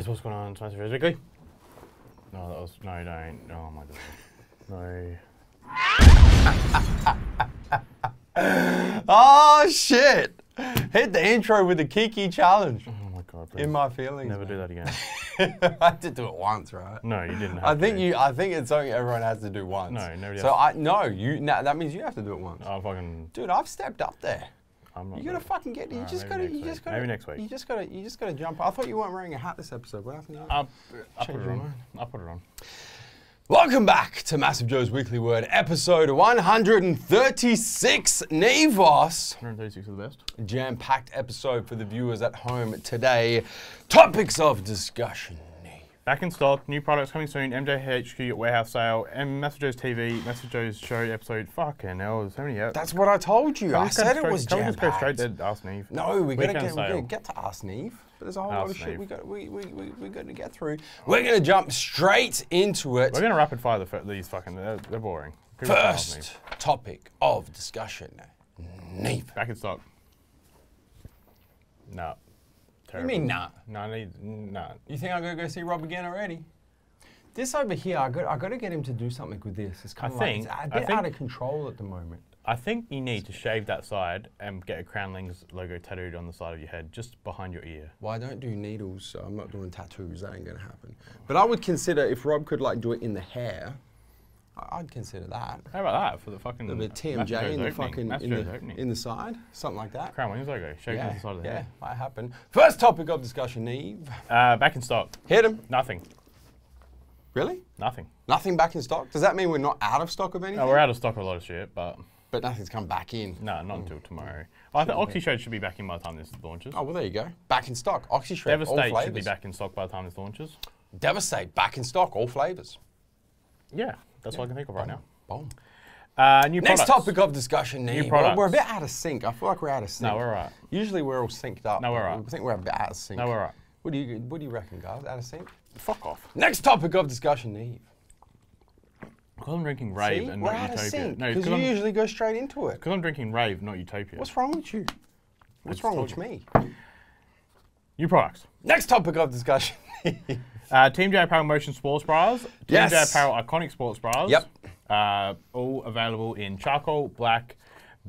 what's going on? It's MassiveJoes Weekly. No, that was no, don't. Oh my god, no. Oh shit! Hit the intro with the Kiki challenge. Oh my god, please. In my feelings. Never do that again. I had to do it once, right? No, you didn't. I think it's something everyone has to do once. No, nobody. So that means you have to do it once. Oh fucking. Dude, I've stepped up there. I'm not. You gotta fucking get. You just gotta. Maybe next week. You just gotta jump. I thought you weren't wearing a hat this episode. What happened to you? I'll put it on. I'll put it on. Welcome back to MassiveJoes Weekly Word, episode 136. Neve. 136 is the best. Jam-packed episode for the viewers at home today. Topics of discussion. Back in stock, new products coming soon, MJHQ warehouse sale, and MassiveJoes TV, MassiveJoes show episode. Fucking hell, there's so many out. That's what I told you. I said it was jam-packed. Can we just go straight to Ask Neve? No, we gotta get to Ask Neve. But there's a whole lot of shit we got to get through. We're gonna jump straight into it. We're gonna rapid fire these fucking. They're boring. First topic of discussion. Neve. Back in stock. No. What do you mean, nah? No, nah. You think I'm gonna go see Rob again already? This over here, I got to get him to do something with this. It's kind of like, it's a bit out of control at the moment. I think you need to shave that side and get a Crownlings logo tattooed on the side of your head, just behind your ear. Well, I don't do needles, so I'm not doing tattoos. That ain't gonna happen. But I would consider if Rob could like do it in the hair. I'd consider that. How about that for the fucking the TMJ in the fucking in the side, something like that. Crownlings logo, shaved on the side of the head. Yeah, might happen. First topic of discussion, Neve. Back in stock. Hit him. Nothing. Really? Nothing. Nothing back in stock? Does that mean we're not out of stock of anything? No, we're out of stock of a lot of shit, but nothing's come back in. No, not until tomorrow. I think OxyShade should be back in by the time this launches. Oh well, there you go. Back in stock. OxyShade. Devastate should be back in stock by the time this launches. Devastate back in stock. All flavors. Yeah, that's all I can think of right now. Boom. New Next products. topic of discussion, Neve. New products. We're a bit out of sync. I feel like we're out of sync. No, we're right. Usually we're all synced up. No, we're right. I think we're a bit out of sync. No, we're right. What do you reckon, guys? Out of sync? Fuck off. Next topic of discussion, Neve. Because I'm drinking Rave and we're not out of Utopia. sync. No, Because you usually go straight into it. Because I'm drinking Rave, not Utopia. What's wrong with you? What's wrong with me? New products. Next topic of discussion. Team J Apparel Motion Sports Bras. Yes. Team J Apparel Iconic Sports Bras. Yep. All available in charcoal, black,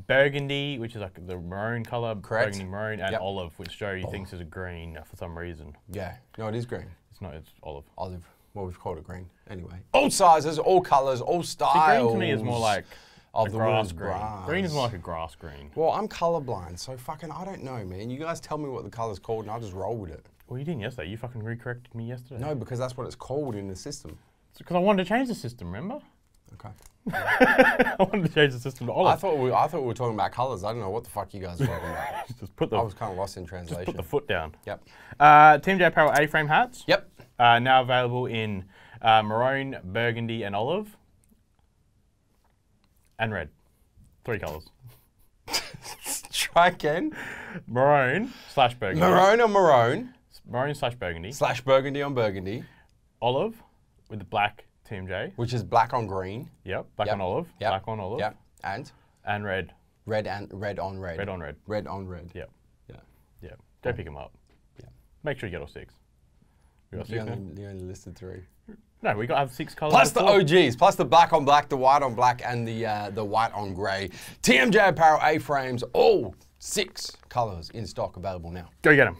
burgundy, which is like the maroon color, Correct. Burgundy maroon, and olive, which Joey thinks is a green for some reason. Yeah. No, it is green. It's not, it's olive. Olive. Well, we've called it green. Anyway. All sizes, all colors, all styles. See, green to me is more like of a the grass green. Green is more like a grass green. Well, I'm colorblind, so fucking I don't know, man. You guys tell me what the color's called and I'll just roll with it. Well, you didn't yesterday. You fucking re-corrected me yesterday. No, because that's what it's called in the system. It's because I wanted to change the system, remember? Okay. I wanted to change the system to olive. I thought we were talking about colors. I don't know what the fuck you guys were talking about. Just put the, I was kind of lost in translation. Just put the foot down. Yep. Team J Apparel A-frame hats. Yep. Now available in maroon, burgundy, and olive. And red. 3 colors. Try again. Maroon / burgundy. Maroon on maroon. Maroon / burgundy. / burgundy on burgundy. Olive with the black TMJ. Which is black on green. Yep. Black on olive. Yep. Black on olive. Yep. And red. red on red. Red on red. Red on red. Yep. Yeah. Yeah. Go pick them up. Yeah. Make sure you get all 6. We got 6 now? You only listed 3. No, we got to have 6 colors. Plus the OGs, plus the black on black, the white on black, and the white on grey. TMJ Apparel A-frames, all 6 colors in stock available now. Go get them.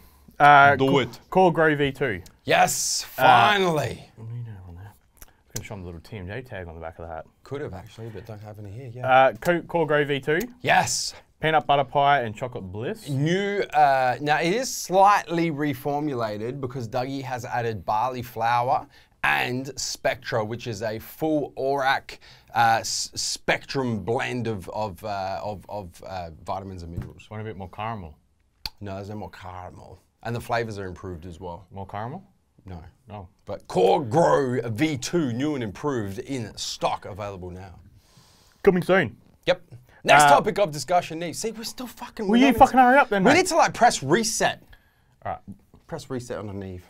Do it. Core Grow V2. Yes, finally. What do you know on that? I'm going to show them the little TMJ tag on the back of the hat. Could have actually, but don't have any here. Yeah. Core Grow V2. Yes. Peanut butter pie and chocolate bliss. New, now it is slightly reformulated because Dougie has added barley flour and Spectra, which is a full ORAC spectrum blend of vitamins and minerals. Want a bit more caramel? No, there's no more caramel. And the flavors are improved as well. More caramel? No. No. But Core Grow V2, new and improved, in stock, available now. Coming soon. Yep. Next topic of discussion, Neve. See, we're still fucking... Will you fucking hurry up then, mate? We need to like press reset. All right. Press reset on the Neve.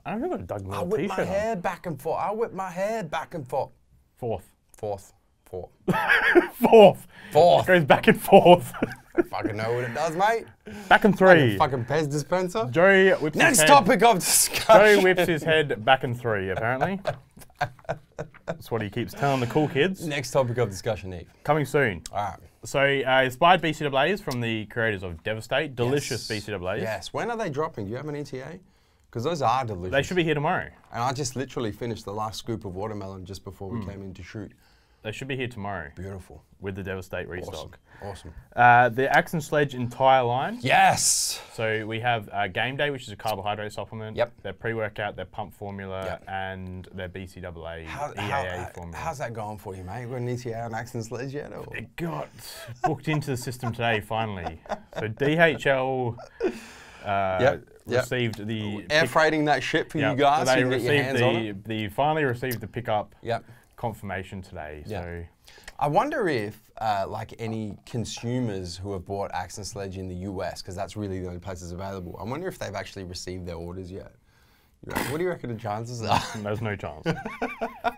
I don't think I've dug I whip my hair back and forth. I whip my hair back and forth. Fourth. Fourth. Fourth. Fourth. It goes back and forth. I fucking know what it does, mate. Back in three. Fucking Pez dispenser. Joey whips Next his head. topic of discussion. Joey whips his head back in three, apparently. That's what he keeps telling the cool kids. Next topic of discussion, Neve. Coming soon. All right. So, inspired BCAAs from the creators of Devastate. Delicious BCAAs. Yes. When are they dropping? Do you have an ETA? Because those are delicious. They should be here tomorrow. And I just literally finished the last scoop of watermelon just before we came in to shoot. They should be here tomorrow. Beautiful. With the Devastate restock. Awesome. The Axe and Sledge entire line. Yes. So we have Game Day, which is a carbohydrate supplement. Yep. Their pre-workout, their pump formula, and their BCAA EAA formula. How's that going for you, mate? You got an ETA on Axe and Sledge yet? Or? It got booked into the system today, finally. So DHL received the... Air freighting that shit for you guys so you can get your hands on it? They finally received the pickup Yep. confirmation today. So I wonder if like any consumers who have bought Axe and Sledge in the US, because that's really the only places available, I wonder if they've actually received their orders yet. What do you reckon the chances are? There's no chance.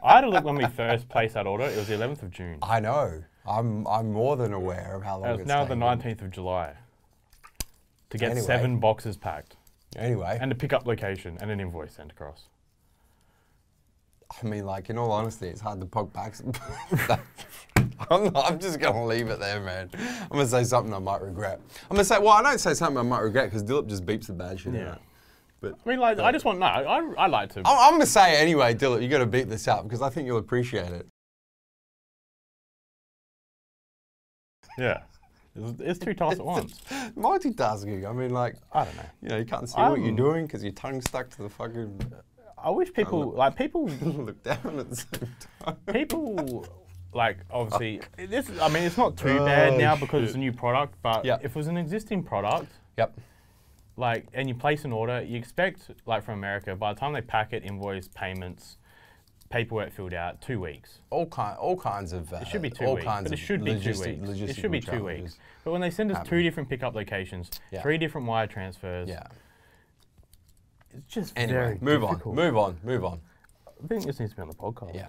I had a look when we first placed that order. It was the 11th of June. I know. I'm more than aware of how long it's now taken. the 19th of July. To get 7 boxes packed. Anyway. And a pickup location and an invoice sent across. I mean, like, in all honesty, it's hard to poke back. I'm just going to leave it there, man. I'm going to say something I might regret. I'm going to say, well, I don't say something I might regret because Dilip just beeps the bad shit out. But, I mean, like, I just want, no, I like to. I'm going to say it anyway, Dilip, you got to beep this out because I think you'll appreciate it. Yeah. It's 2 tasks at once. Multitasking. I mean, like, I don't know. You know, you can't see what you're doing because your tongue's stuck to the fucking... I wish people, like, people... look down at the same time. People, like, obviously, I mean, it's not too bad now because it's a new product, but if it was an existing product, like, and you place an order, you expect, like, from America, by the time they pack it, invoice, payments, paperwork filled out, 2 weeks. All kinds of... it should be 2 weeks, but it should be 2 weeks. It should be 2 weeks. But when they send us 2 different pickup locations, 3 different wire transfers, it's just very difficult. Move on. I think this needs to be on the podcast. Yeah.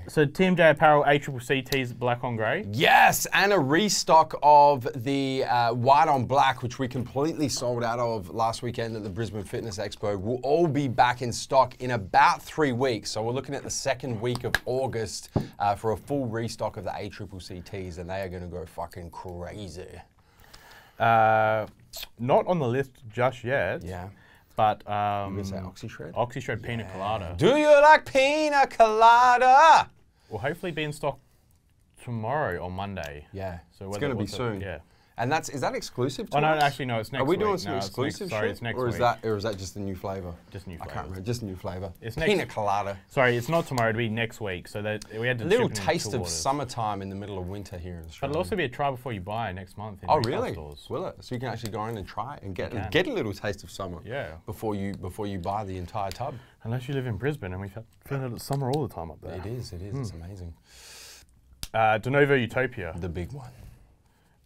So TMJ Apparel ACCC tees black on grey. Yes, and a restock of the white on black, which we completely sold out of last weekend at the Brisbane Fitness Expo, will all be back in stock in about 3 weeks. So we're looking at the 2nd week of August for a full restock of the ACCC tees, and they are going to go fucking crazy. Not on the list just yet. Yeah. But you gonna say OxyShred? OxyShred Pina Colada. Do you like pina colada? Will hopefully be in stock tomorrow or Monday. Yeah. So it's going to be soon. Yeah. And is that exclusive to us? No, actually, no, it's next week. Are we doing some exclusive shit? Sorry, it's next week. Or is that just a new flavour? Just new flavour. I can't remember. Just a new flavour. It's Pina colada. Sorry, it's not tomorrow. It'll be next week. So that we had to a little taste of summertime in the middle of winter here in Australia. But it'll also be a try before you buy next month. In really? Stores. Will it? So you can actually go in and try it and get a little taste of summer. Yeah. Before you buy the entire tub. Unless you live in Brisbane, and we feel that it's summer all the time up there. It is. It's amazing. De Novo Utopia. The big one.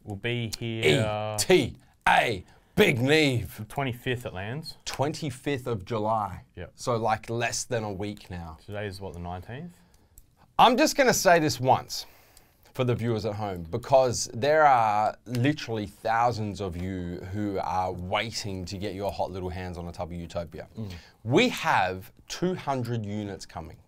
Will be here. ETA. Big Neve. 25th it lands. 25th of July. Yep. So like less than a week now. Today is what, the 19th? I'm just going to say this once for the viewers at home, because there are literally thousands of you who are waiting to get your hot little hands on a tub of Utopia. We have 200 units coming.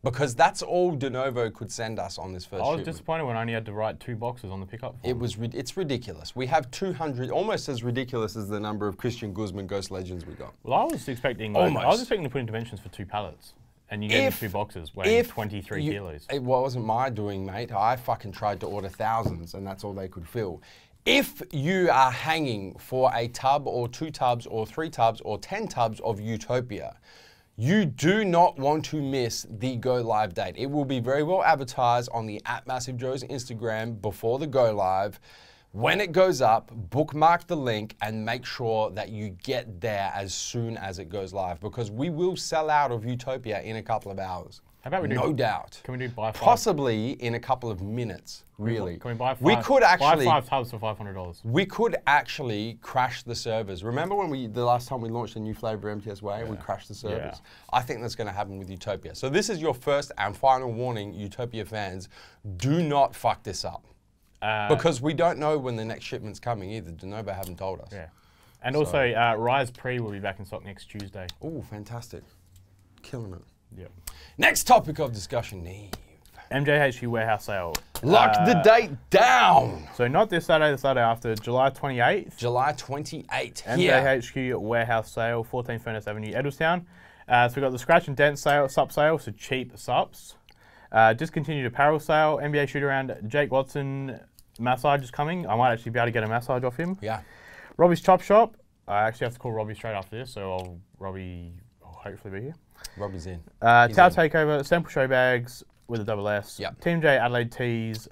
Because that's all De Novo could send us on this first shipment. I was disappointed when I only had to write 2 boxes on the pickup form. It's ridiculous. We have 200, almost as ridiculous as the number of Christian Guzman Ghost Legends we got. Well, I was expecting to put in dimensions for 2 pallets. And you gave me 2 boxes weighing 23 kilos. It wasn't my doing, mate. I fucking tried to order thousands and that's all they could fill. If you are hanging for a tub or 2 tubs or 3 tubs or 10 tubs of Utopia, you do not want to miss the go live date. It will be very well advertised on the @MassiveJoes Instagram before the go live. When it goes up, bookmark the link and make sure that you get there as soon as it goes live, because we will sell out of Utopia in a couple of hours. How about we do? No doubt. Can we do buy 5? Possibly in a couple of minutes, really. Can we buy 5? We could actually buy 5 tubs for $500. We could actually crash the servers. Remember when the last time we launched a new flavor MTS Way, we crashed the servers? I think that's going to happen with Utopia. So this is your first and final warning, Utopia fans. Do not fuck this up. Because we don't know when the next shipment's coming either. Denovo haven't told us. Yeah. And also, Rise Pre will be back in stock next Tuesday. Oh, fantastic. Killing it. Yep. Next topic of discussion, Neve. MJHQ warehouse sale. Lock the date down. So not this Saturday, the Saturday after, July 28th. July 28th. MJHQ warehouse sale, 14 Furnace Avenue, Edwardstown. So we've got the scratch and dent sale, sup sale, so cheap sups. Discontinued apparel sale, NBA shoot around, Jake Watson massage is coming. I might actually be able to get a massage off him. Yeah. Robbie's Chop Shop. I actually have to call Robbie straight after this, so Robbie will hopefully be here. Robbie's in. Towel Takeover, sample show bags with a double S. Yep. Team J Adelaide tees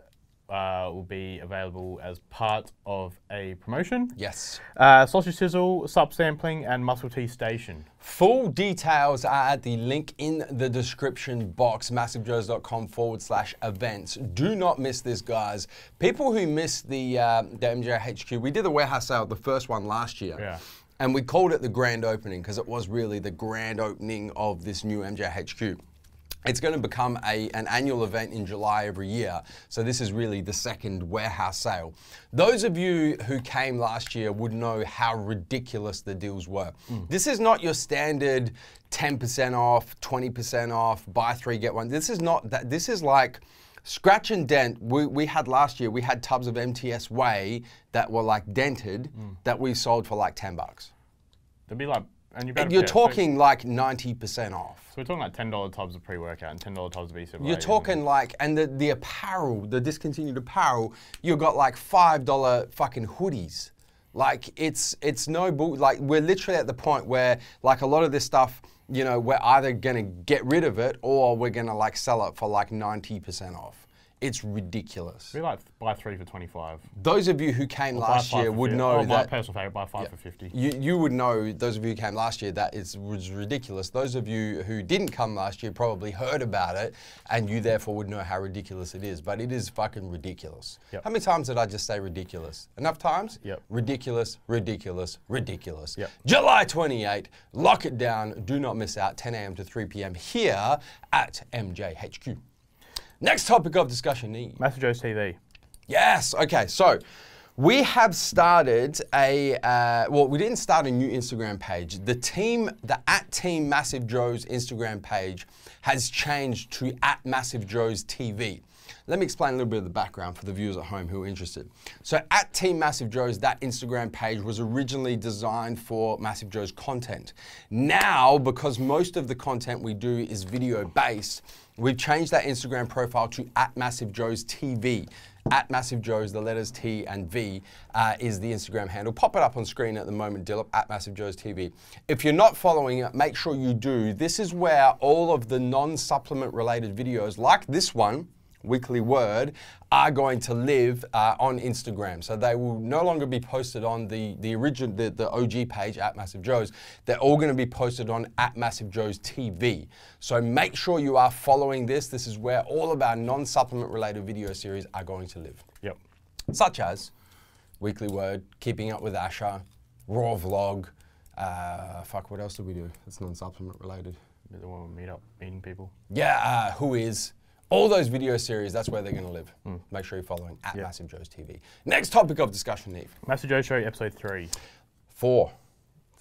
will be available as part of a promotion. Yes. Sausage Sizzle, sup sampling, and Muscle Tea Station. Full details are at the link in the description box, MassiveJoes.com/events. Do not miss this, guys. People who missed the MJHQ, we did the warehouse sale, the first one last year. Yeah. And we called it the grand opening because it was really the grand opening of this new MJHQ. It's going to become an annual event in July every year. So this is really the second warehouse sale. Those of you who came last year would know how ridiculous the deals were. This is not your standard 10% off, 20% off, buy three, get one. This is not that. This is like scratch and dent. We had last year, we had tubs of MTS Whey that were like dented that we sold for like $10. They'd be like, and you're talking like 90% off. So we're talking like $10 tubs of pre-workout and $10 tubs of ECW. You're talking like, and the apparel, the discontinued apparel, you've got like $5 fucking hoodies. Like it's no bull. Like we're literally at the point where like a lot of this stuff, you know, we're either gonna get rid of it or we're gonna like sell it for like 90% off. It's ridiculous. We like buy three for 25. Those of you who came last year would know that. My personal favorite, buy five for 50. You would know, those of you who came last year, that was ridiculous. Those of you who didn't come last year probably heard about it, and you therefore would know how ridiculous it is. But it is fucking ridiculous. Yep. How many times did I just say ridiculous? Enough times? Yep. Ridiculous, ridiculous, ridiculous. Yep. July 28, lock it down. Do not miss out. 10 a.m. to 3 p.m. here at MJHQ. Next topic of discussion, Neve. MassiveJoes TV. Yes, okay, so we have started well, we didn't start a new Instagram page. The @Team MassiveJoes Instagram page has changed to @MassiveJoes TV. Let me explain a little bit of the background for the viewers at home who are interested. So @Team MassiveJoes, that Instagram page was originally designed for MassiveJoes content. Now, because most of the content we do is video based, we've changed that Instagram profile to @MassiveJoes TV. @MassiveJoes, the letters T and V, is the Instagram handle. Pop it up on screen at the moment, Dilip, @MassiveJoes TV. If you're not following it, make sure you do. This is where all of the non-supplement related videos, like this one, Weekly Word, are going to live on Instagram. So they will no longer be posted on the original, the OG page @MassiveJoes. They're all going to be posted on @MassiveJoes TV. So make sure you are following this. This is where all of our non-supplement related video series are going to live. Yep. Such as Weekly Word, Keeping Up with Asha, Raw Vlog, fuck, what else do we do that's non-supplement related? The one we meet up, meeting people. Yeah, Who Is? All those video series, that's where they're going to live. Make sure you're following @MassiveJoes TV. Next topic of discussion, Neve. MassiveJoes Show, episode 3. 4.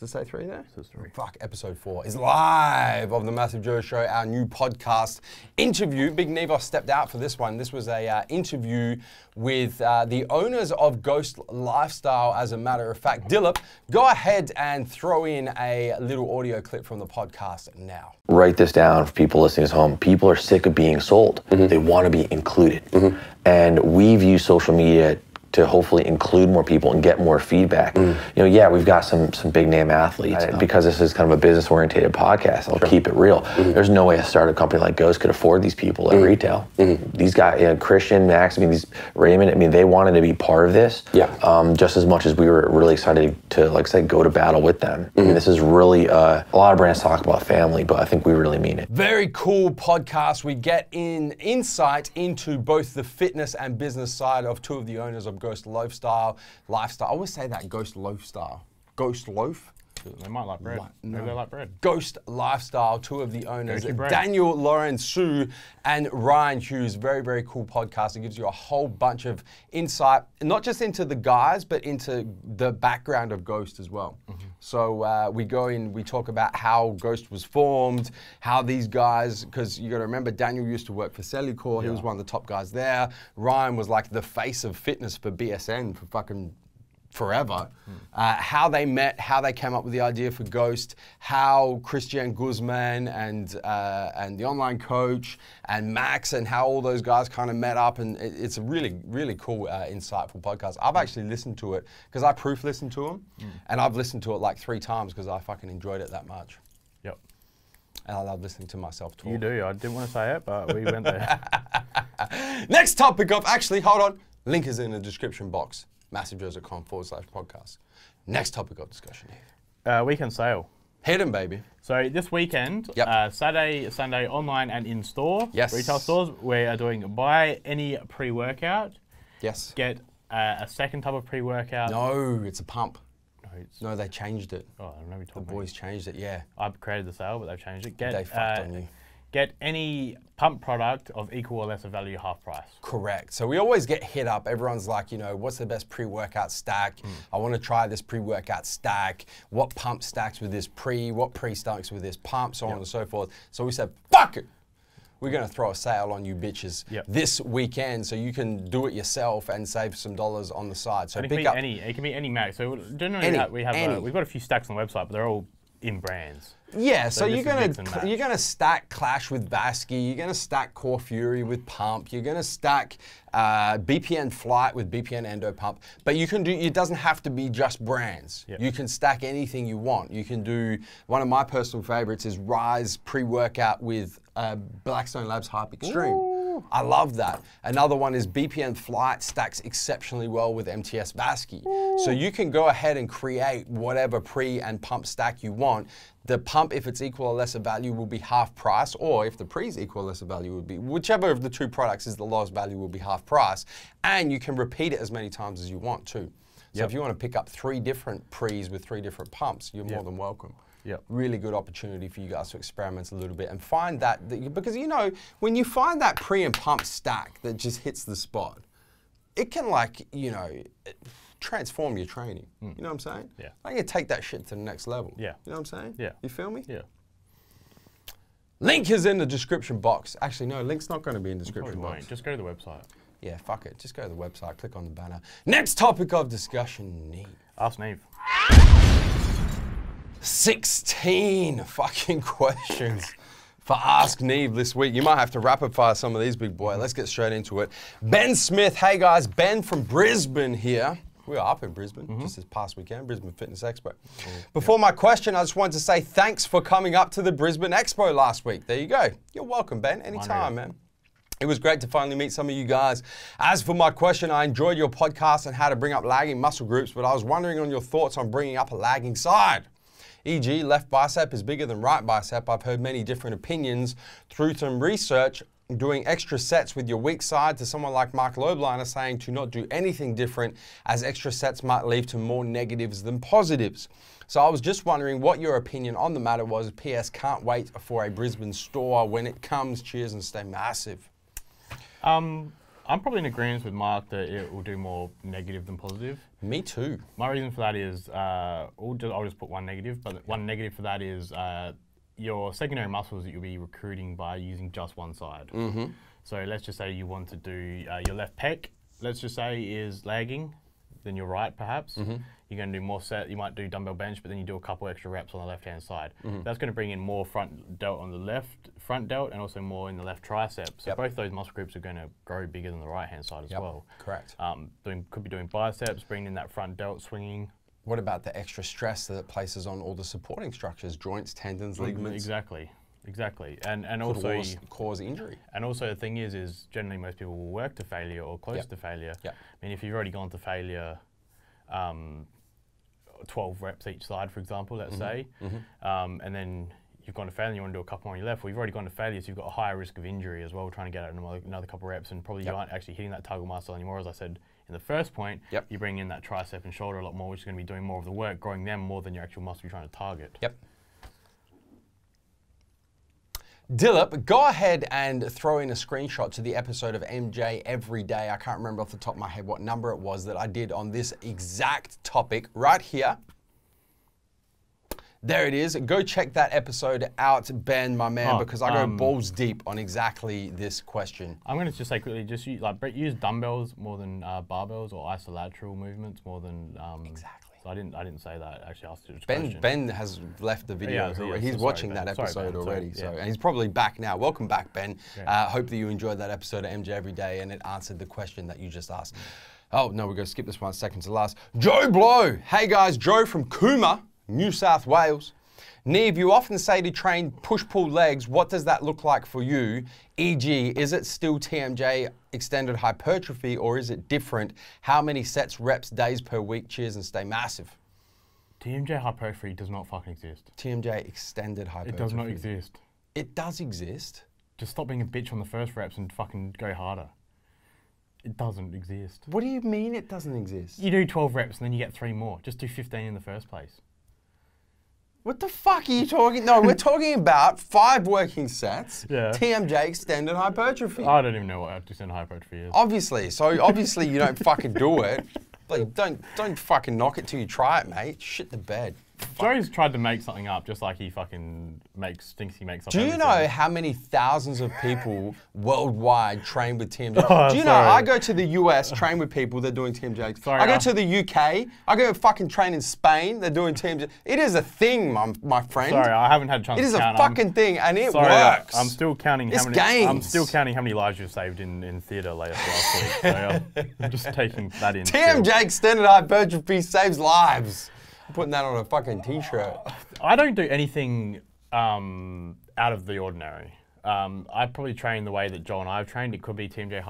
Does it say 3 there? It says 3. Fuck, episode 4 is live of the MassiveJoes Show, our new podcast interview. Big Neve stepped out for this one. This was a interview with the owners of Ghost Lifestyle, as a matter of fact. Dilip, go ahead and throw in a little audio clip from the podcast now. Write this down for people listening at home. People are sick of being sold. They want to be included. And we've used social media to hopefully include more people and get more feedback. You know, yeah, we've got some big name athletes. Because this is kind of a business oriented podcast, I'll keep it real. There's no way a startup company like Ghost could afford these people at retail. These guys, you know, Christian, Max, I mean, these Raymond, I mean, they wanted to be part of this just as much as we were really excited to, like I said, go to battle with them. I mean, this is really, a lot of brands talk about family, but I think we really mean it. Very cool podcast. We get insight into both the fitness and business side of two of the owners of Ghost Lifestyle. I always say that, Ghost Lifestyle. Ghost Loaf? They might like bread. Maybe they like bread. Ghost Lifestyle, two of the owners, Daniel Lorenzu and Ryan Hughes. Very, very cool podcast. It gives you a whole bunch of insight, not just into the guys, but into the background of Ghost as well. So we go in, we talk about how Ghost was formed, how these guys, because you got to remember, Daniel used to work for Cellucor. He was one of the top guys there. Ryan was like the face of fitness for BSN for fucking forever. How they met, how they came up with the idea for Ghost, how Christian Guzman and the online coach and Max and how all those guys kind of met up, and it's a really, really cool, insightful podcast. I've actually listened to it because I proof listened to them, and I've listened to it like 3 times because I fucking enjoyed it that much. Yep. And I love listening to myself talk. You do. I didn't want to say it, but we went there. Next topic of, actually, hold on. Link is in the description box. MassiveJoes.com/podcast. Next topic of discussion here. Weekend sale. Hit 'em, baby. So this weekend, Saturday, Sunday, online and in store, retail stores, we are doing buy any pre-workout. Yes. Get a second type of pre-workout. No, it's a pump. No, they changed it. Oh, I don't know. The boys changed it, yeah. I created the sale, but they've changed it. They fucked on you. Get any pump product of equal or lesser value, half price. Correct. So we always get hit up. Everyone's like, you know, what's the best pre-workout stack? I want to try this pre-workout stack. What pump stacks with this pre? What pre stacks with this pump? So on and so forth. So we said, fuck it. We're going to throw a sale on you bitches this weekend, so you can do it yourself and save some dollars on the side. So it can be any mag. So generally we've got a few stacks on the website, but they're all in brands. Yeah, so you're gonna stack Clash with Vasky, you're gonna stack Core Fury with Pump, you're gonna stack BPN Flight with BPN Endo Pump, but you can do, it doesn't have to be just brands. You can stack anything you want. You can do, one of my personal favorites is Rise pre-workout with Blackstone Labs Hype Extreme. Ooh. I love that. Another one is BPN Flight stacks exceptionally well with MTS Vasky. So you can go ahead and create whatever pre and pump stack you want. The pump, if it's equal or lesser value, will be half price, or if the pre is equal or lesser value, would be, whichever of the two products is the lowest value will be half price. And you can repeat it as many times as you want too. So if you want to pick up 3 different pre's with 3 different pumps, you're more than welcome. Really good opportunity for you guys to experiment a little bit and find that, because you know, when you find that pre and pump stack that just hits the spot, it can, like, you know, transform your training. You know what I'm saying? Yeah. Like, you take that shit to the next level. Yeah. You know what I'm saying? Yeah. You feel me? Yeah. Link is in the description box. Actually, no, link's not going to be in the description box. Just go to the website. Yeah, fuck it. Just go to the website, click on the banner. Next topic of discussion, Neve. Ask Neve. 16 fucking questions for Ask Neve this week. You might have to rapid fire some of these, big boy. Let's get straight into it. Ben Smith. Hey guys, Ben from Brisbane here. We were up in Brisbane just this past weekend, Brisbane Fitness Expo. Before my question, I just wanted to say thanks for coming up to the Brisbane Expo last week. There you go. You're welcome, Ben. Anytime, man. It was great to finally meet some of you guys. As for my question, I enjoyed your podcast on how to bring up lagging muscle groups, but I was wondering on your thoughts on bringing up a lagging side. E.g., left bicep is bigger than right bicep. I've heard many different opinions. Through some research, doing extra sets with your weak side, to someone like Mark Lobliner saying to not do anything different, as extra sets might lead to more negatives than positives. So I was just wondering what your opinion on the matter was. P.S. Can't wait for a Brisbane store when it comes. Cheers and stay massive. I'm probably in agreement with Mark that it will do more negative than positive. Me too. My reason for that is, I'll just put one negative, but one negative for that is your secondary muscles that you'll be recruiting by using just one side. So let's just say you want to do your left pec, let's just say is lagging, then your right perhaps. You're going to do more set, you might do dumbbell bench, but then you do a couple extra reps on the left-hand side. That's going to bring in more front delt on the left front delt and also more in the left tricep. So both those muscle groups are going to grow bigger than the right-hand side as well. Correct. Could be doing biceps, bringing in that front delt swinging. What about the extra stress that it places on all the supporting structures, joints, tendons, ligaments? Exactly. And could also cause injury. And also the thing is generally most people will work to failure or close to failure. I mean, if you've already gone to failure, 12 reps each side, for example, let's say, and then you've gone to failure and you want to do a couple more on your left, well, you've already gone to failure, so you've got a higher risk of injury as well, trying to get out another couple of reps, and probably you aren't actually hitting that target muscle anymore. As I said in the first point, you bring in that tricep and shoulder a lot more, which is going to be doing more of the work, growing them more than your actual muscle you're trying to target. Yep. Dilip, go ahead and throw in a screenshot to the episode of MJ Every Day. I can't remember off the top of my head what number it was that I did on this exact topic right here. There it is. Go check that episode out, Ben, my man, because I go balls deep on exactly this question. I'm going to just say quickly, just use dumbbells more than barbells, or isolateral movements more than... exactly. So I didn't say that. Actually, asked the question. Ben has left the video. He's watching that episode already. And he's probably back now. Welcome back, Ben. Hope that you enjoyed that episode of MJ Every Day and it answered the question that you just asked. Oh, no, we're going to skip this 1 second to last. Joe Blow. Hey, guys. Joe from Cooma, New South Wales. Neve, you often say to train push-pull legs. What does that look like for you? E.g., is it still TMJ extended hypertrophy or is it different? How many sets, reps, days per week? Cheers and stay massive. TMJ hypertrophy does not fucking exist. TMJ extended hypertrophy. It does not exist. It does exist. Just stop being a bitch on the first reps and fucking go harder. It doesn't exist. What do you mean it doesn't exist? You do 12 reps and then you get 3 more. Just do 15 in the first place. What the fuck are you talking? No, we're talking about 5 working sets, TMJ extended hypertrophy. I don't even know what extended hypertrophy is. Obviously, so obviously you don't fucking do it. Like, don't fucking knock it till you try it, mate. Shit the bed. Joe's tried to make something up just like he fucking thinks he makes up. Do you know how many thousands of people worldwide train with TMJ? Do you know, I go to the US, train with people, they're doing TMJ. I go to the UK, I go fucking train in Spain, they're doing TMJ. It is a thing, my friend. Sorry, I haven't had a chance to count. It is a fucking thing, and it works. I'm still counting how many. I'm still counting how many lives you've saved in theatre last week. So I'm just taking that in. TMJ extended hypertrophy saves lives. I'm putting that on a fucking t-shirt. I don't do anything out of the ordinary. I probably train the way that Joel and I have trained. It could be TMJ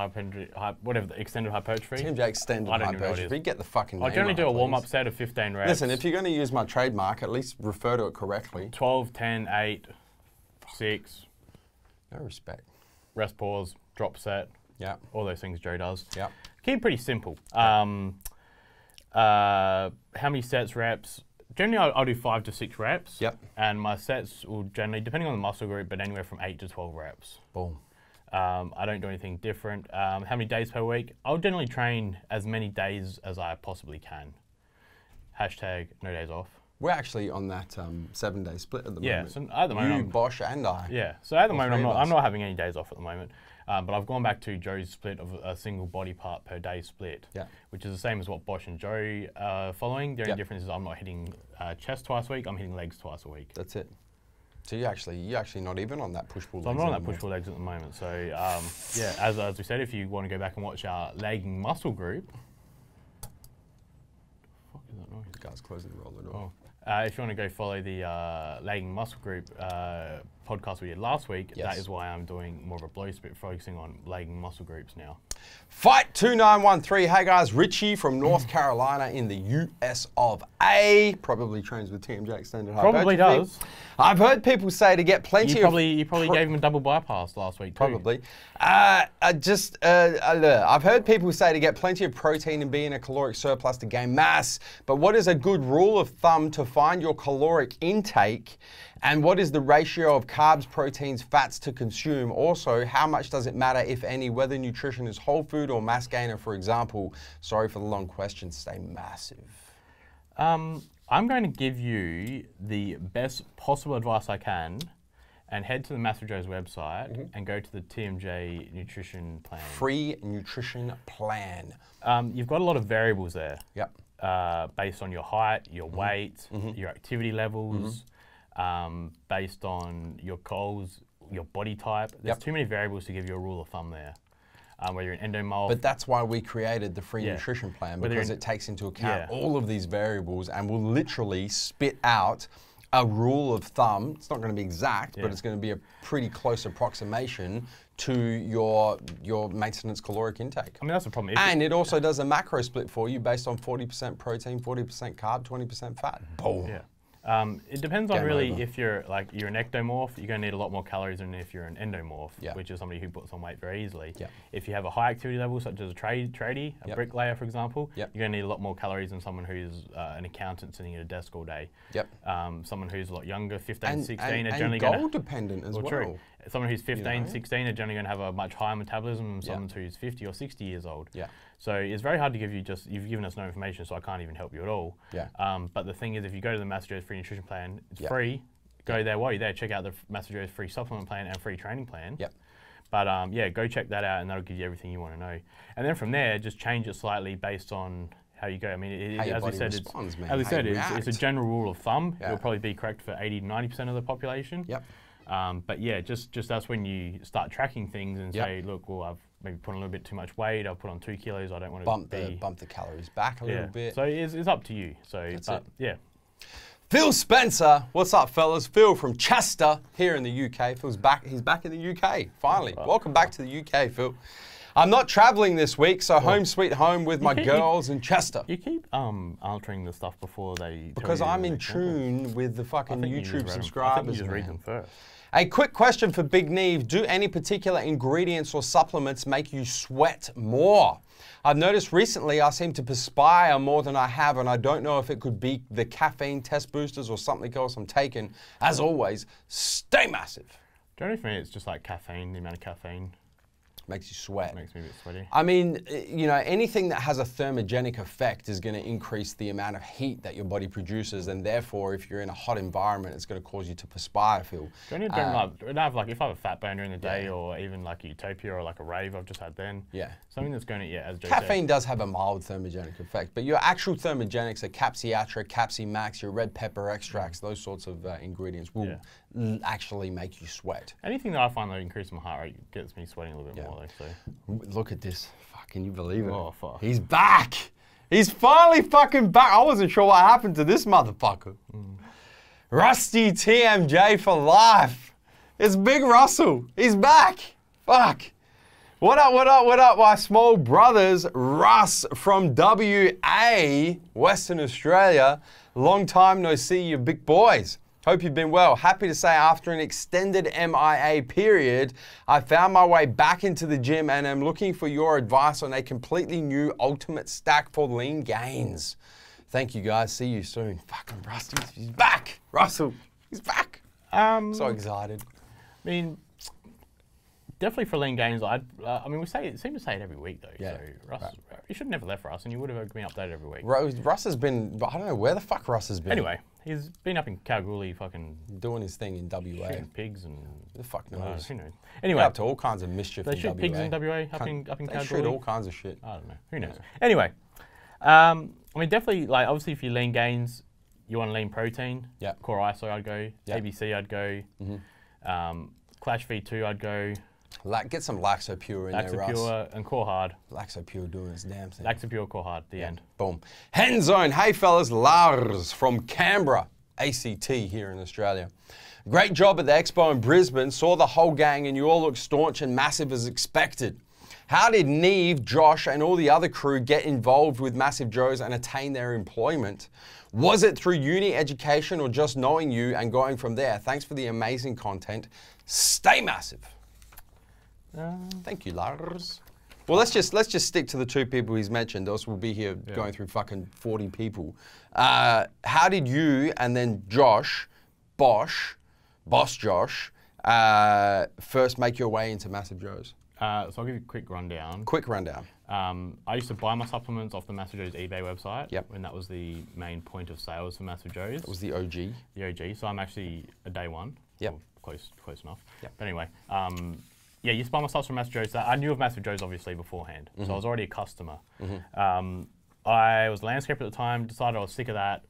whatever, extended hypertrophy. TMJ extended hypertrophy. Get the fucking name. I generally do a warm-up set of 15 reps. Listen, if you're going to use my trademark, at least refer to it correctly. 12, 10, 8, 6. No respect. Rest, pause, drop set. Yeah. All those things Joe does. Yeah. Keep it pretty simple. How many sets, reps? Generally, I'll do 5 to 6 reps. Yep. And my sets will generally, depending on the muscle group, but anywhere from 8 to 12 reps. Boom. I don't do anything different. How many days per week? I'll generally train as many days as I possibly can. Hashtag no days off. We're actually on that 7-day split at the moment. Yeah, so at the moment, Bosch and I. Yeah, so at the moment I'm not having any days off at the moment. But I've gone back to Joe's split of a single body part per day split, which is the same as what Bosch and Joe are following. The only difference is I'm not hitting chest twice a week, I'm hitting legs twice a week. That's it. So you're actually not even on that push-pull legs. So I'm not on that push-pull legs at the moment. So yeah, as we said, if you want to go back and watch our legging muscle group, what the fuck is that noise? The guy's closing the roller door. If you want to go follow the legging muscle group podcast we did last week, that is why I'm doing more of a blow split, focusing on legging muscle groups now. Fight 2913. Hey guys, Richie from North Carolina in the US of A. Probably trains with TMJ extended hypertrophy. Probably does. I've heard people say to get plenty of... You probably gave him a double bypass last week too. Probably. I've heard people say to get plenty of protein and be in a caloric surplus to gain mass, but what is a good rule of thumb to find your caloric intake? And what is the ratio of carbs, proteins, fats to consume? Also, how much does it matter, if any, whether nutrition is whole food or mass gainer, for example? Sorry for the long question. Stay massive. I'm going to give you the best possible advice I can and head to the MassiveJoes website and go to the TMJ nutrition plan. Free nutrition plan. You've got a lot of variables there. Yep. Based on your height, your weight, your activity levels, based on your goals, your body type. There's too many variables to give you a rule of thumb there. Whether you're an endomorph. But that's why we created the free nutrition plan, because it takes into account all of these variables and will literally spit out a rule of thumb. It's not going to be exact, but it's going to be a pretty close approximation to your maintenance caloric intake. I mean, that's the problem. And it also does a macro split for you based on 40% protein, 40% carb, 20% fat. Boom. Yeah. It depends on really if you're an ectomorph, you're going to need a lot more calories than if you're an endomorph, which is somebody who puts on weight very easily. If you have a high activity level, such as a tradie, a bricklayer, for example, you're going to need a lot more calories than someone who's an accountant sitting at a desk all day. Someone who's a lot younger, 15, 16, are generally going to... goal dependent as well. True. Someone who's 15, 16 are generally going to have a much higher metabolism than someone who's 50 or 60 years old. So it's very hard to give you you've given us no information, so I can't even help you at all. But the thing is, if you go to the MassiveJoes free nutrition plan, it's free. Go there while you're there, check out the MassiveJoes free supplement plan and free training plan. But yeah, go check that out and that'll give you everything you want to know. And then from there, just change it slightly based on how you go. I mean, as we said, it's a general rule of thumb. It'll probably be correct for 80 to 90% of the population. But yeah, just that's when you start tracking things and say, look, well, I've maybe put on a little bit too much weight. I've put on 2 kilos. I don't want to bump the calories back a little bit. So it's up to you. So yeah. Phil Spencer, what's up, fellas? Phil from Chester here in the UK. Phil's back. He's back in the UK finally. Welcome back to the UK, Phil. I'm not traveling this week, so home sweet home with my girls in Chester. You keep altering the stuff before they because I'm in tune with the fucking YouTube subscribers. I think you just read them first. A quick question for Big Neve. Do any particular ingredients or supplements make you sweat more? I've noticed recently I seem to perspire more than I have, and I don't know if it could be the caffeine test boosters or something else I'm taking. As always, stay massive. Generally for me, it's just like caffeine, the amount of caffeine. Makes you sweat. Makes me a bit sweaty. I mean, you know, anything that has a thermogenic effect is going to increase the amount of heat that your body produces, and therefore, if you're in a hot environment, it's going to cause you to perspire, Phil. Don't if I have a fat burn during the day, or even like a Utopia or like a rave I've just had then. Something that's going to, as Joe caffeine said, does have a mild thermogenic effect, but your actual thermogenics are Capsiatra, Capsimax, your red pepper extracts, those sorts of ingredients will actually make you sweat. Anything that I find that increases my heart rate gets me sweating a little bit more. So. Look at this. Fuck, can you believe it? Oh, fuck. He's back. He's finally fucking back. I wasn't sure what happened to this motherfucker. Rusty TMJ for life. It's Big Russell. He's back. Fuck. What up, what up, what up, my small brothers? Russ from WA, Western Australia. Long time no see, you big boys. Hope you've been well. Happy to say after an extended MIA period, I found my way back into the gym and am looking for your advice on a completely new ultimate stack for lean gains. Thank you guys. See you soon. Fucking Rusty, he's back. Russell, he's back. So excited. I mean, definitely for lean gains. I mean, we seem to say it every week though. So Russ, you should have never left for us, and you would have been updated every week. Russ has been. I don't know where the fuck Russ has been. Anyway, he's been up in Kalgoorlie, fucking doing his thing in WA. Shooting pigs and who the fuck knows? Who knows? Anyway, up to all kinds of mischief. They shoot pigs in WA up in They Kalgoorlie. shoot all kinds of shit. I don't know. Who knows? Anyway, I mean, definitely, like, obviously, if you lean gains, you want lean protein. Core ISO, I'd go. ABC, I'd go. Clash V2, I'd go. Get some LaksaPure in there, Russ. LaksaPure and Core Hard. LaksaPure doing its damn thing. LaksaPure, Core Hard, the end. Boom. Hen Zone. Hey, fellas. Lars from Canberra, ACT here in Australia. Great job at the expo in Brisbane. Saw the whole gang and you all look staunch and massive as expected. How did Neve, Josh, and all the other crew get involved with MassiveJoes and attain their employment? Was it through uni education or just knowing you and going from there? Thanks for the amazing content. Stay massive. Thank you, Lars. Well, let's just stick to the two people he's mentioned, else we'll be here going through fucking 40 people. How did you and then Josh, Bosch Josh, first make your way into MassiveJoes? So I'll give you a quick rundown. Quick rundown. I used to buy my supplements off the MassiveJoes eBay website. Yep. And that was the main point of sales for MassiveJoes. That was the OG. The OG. So I'm actually a day one. Yep. Close enough. Yep. But anyway, yeah, you used to buy my stuff from MassiveJoes. I knew of MassiveJoes obviously beforehand, so I was already a customer. I was a landscaper at the time, decided I was sick of that.